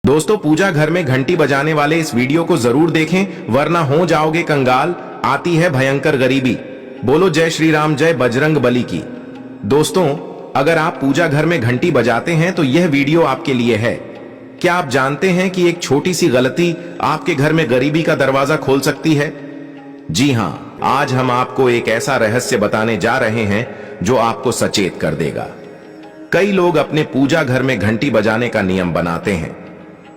दोस्तों, पूजा घर में घंटी बजाने वाले इस वीडियो को जरूर देखें, वरना हो जाओगे कंगाल। आती है भयंकर गरीबी। बोलो जय श्री राम, जय बजरंग बली की। दोस्तों, अगर आप पूजा घर में घंटी बजाते हैं तो यह वीडियो आपके लिए है। क्या आप जानते हैं कि एक छोटी सी गलती आपके घर में गरीबी का दरवाजा खोल सकती है? जी हां, आज हम आपको एक ऐसा रहस्य बताने जा रहे हैं जो आपको सचेत कर देगा। कई लोग अपने पूजा घर में घंटी बजाने का नियम बनाते हैं,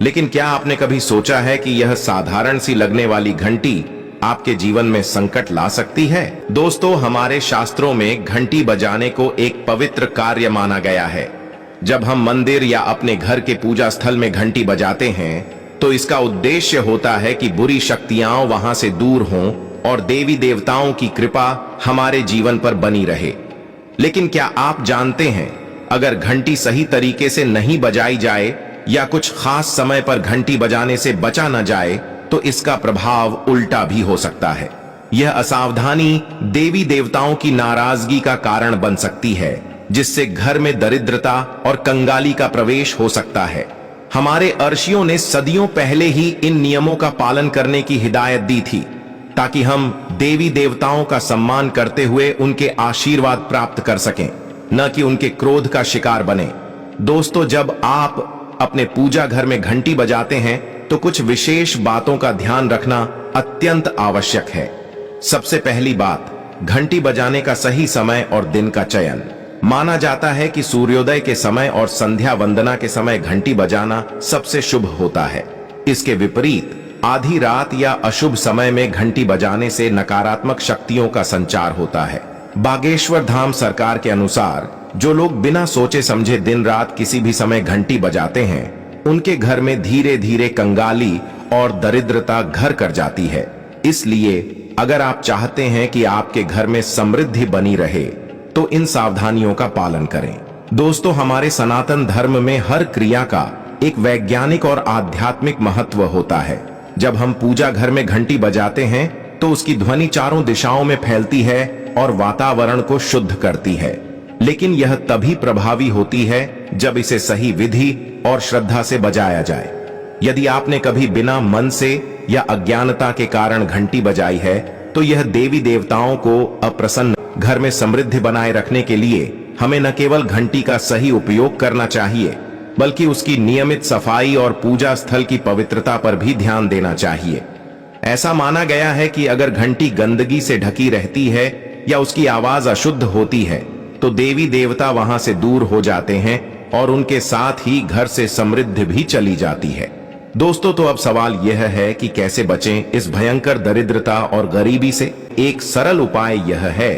लेकिन क्या आपने कभी सोचा है कि यह साधारण सी लगने वाली घंटी आपके जीवन में संकट ला सकती है? दोस्तों, हमारे शास्त्रों में घंटी बजाने को एक पवित्र कार्य माना गया है। जब हम मंदिर या अपने घर के पूजा स्थल में घंटी बजाते हैं तो इसका उद्देश्य होता है कि बुरी शक्तियां वहां से दूर हों और देवी देवताओं की कृपा हमारे जीवन पर बनी रहे। लेकिन क्या आप जानते हैं, अगर घंटी सही तरीके से नहीं बजाई जाए या कुछ खास समय पर घंटी बजाने से बचा न जाए तो इसका प्रभाव उल्टा भी हो सकता है। यह असावधानी देवी देवताओं की नाराजगी का कारण बन सकती है, जिससे घर में दरिद्रता और कंगाली का प्रवेश हो सकता है। हमारे अर्षियों ने सदियों पहले ही इन नियमों का पालन करने की हिदायत दी थी, ताकि हम देवी देवताओं का सम्मान करते हुए उनके आशीर्वाद प्राप्त कर सकें, न कि उनके क्रोध का शिकार बने। दोस्तों, जब आप अपने पूजा घर में घंटी बजाते हैं तो कुछ विशेष बातों का ध्यान रखना अत्यंत आवश्यक है। सबसे पहली बात, घंटी बजाने का सही समय और दिन का चयन। माना जाता है कि सूर्योदय के समय और संध्या वंदना के समय घंटी बजाना सबसे शुभ होता है। इसके विपरीत आधी रात या अशुभ समय में घंटी बजाने से नकारात्मक शक्तियों का संचार होता है। बागेश्वर धाम सरकार के अनुसार जो लोग बिना सोचे समझे दिन रात किसी भी समय घंटी बजाते हैं, उनके घर में धीरे धीरे कंगाली और दरिद्रता घर कर जाती है। इसलिए अगर आप चाहते हैं कि आपके घर में समृद्धि बनी रहे तो इन सावधानियों का पालन करें। दोस्तों, हमारे सनातन धर्म में हर क्रिया का एक वैज्ञानिक और आध्यात्मिक महत्व होता है। जब हम पूजा घर में घंटी बजाते हैं तो उसकी ध्वनि चारों दिशाओं में फैलती है और वातावरण को शुद्ध करती है। लेकिन यह तभी प्रभावी होती है जब इसे सही विधि और श्रद्धा से बजाया जाए। यदि आपने कभी बिना मन से या अज्ञानता के कारण घंटी बजाई है तो यह देवी देवताओं को अप्रसन्न। घर में समृद्धि बनाए रखने के लिए हमें न केवल घंटी का सही उपयोग करना चाहिए, बल्कि उसकी नियमित सफाई और पूजा स्थल की पवित्रता पर भी ध्यान देना चाहिए। ऐसा माना गया है कि अगर घंटी गंदगी से ढकी रहती है या उसकी आवाज अशुद्ध होती है तो देवी देवता वहां से दूर हो जाते हैं और उनके साथ ही घर से समृद्धि भी चली जाती है। दोस्तों, तो अब सवाल यह है कि कैसे बचें इस भयंकर दरिद्रता और गरीबी से। एक सरल उपाय यह है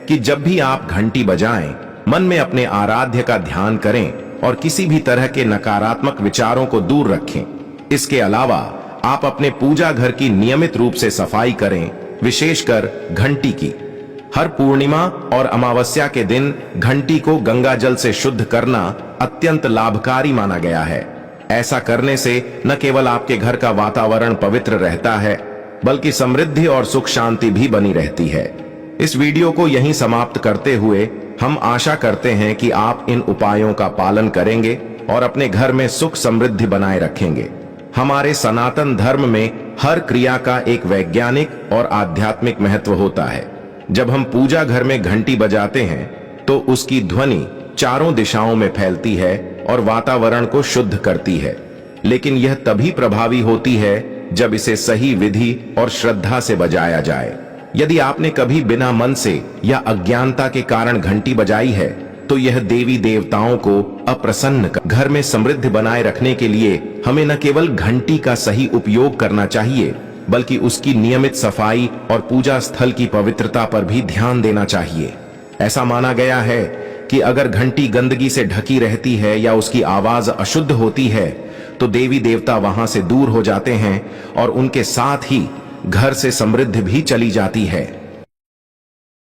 कि जब भी आप घंटी बजाएं, मन में अपने आराध्य का ध्यान करें और किसी भी तरह के नकारात्मक विचारों को दूर रखें। इसके अलावा आप अपने पूजा घर की नियमित रूप से सफाई करें, विशेषकर घंटी की। हर पूर्णिमा और अमावस्या के दिन घंटी को गंगा जल से शुद्ध करना अत्यंत लाभकारी माना गया है। ऐसा करने से न केवल आपके घर का वातावरण पवित्र रहता है, बल्कि समृद्धि और सुख शांति भी बनी रहती है। इस वीडियो को यहीं समाप्त करते हुए हम आशा करते हैं कि आप इन उपायों का पालन करेंगे और अपने घर में सुख समृद्धि बनाए रखेंगे। हमारे सनातन धर्म में हर क्रिया का एक वैज्ञानिक और आध्यात्मिक महत्व होता है। जब हम पूजा घर में घंटी बजाते हैं तो उसकी ध्वनि चारों दिशाओं में फैलती है और वातावरण को शुद्ध करती है। लेकिन यह तभी प्रभावी होती है जब इसे सही विधि और श्रद्धा से बजाया जाए। यदि आपने कभी बिना मन से या अज्ञानता के कारण घंटी बजाई है तो यह देवी देवताओं को अप्रसन्न कर। घर में समृद्धि बनाए रखने के लिए हमें न केवल घंटी का सही उपयोग करना चाहिए, बल्कि उसकी नियमित सफाई और पूजा स्थल की पवित्रता पर भी ध्यान देना चाहिए। ऐसा माना गया है कि अगर घंटी गंदगी से ढकी रहती है या उसकी आवाज अशुद्ध होती है तो देवी देवता वहां से दूर हो जाते हैं और उनके साथ ही घर से समृद्धि भी चली जाती है।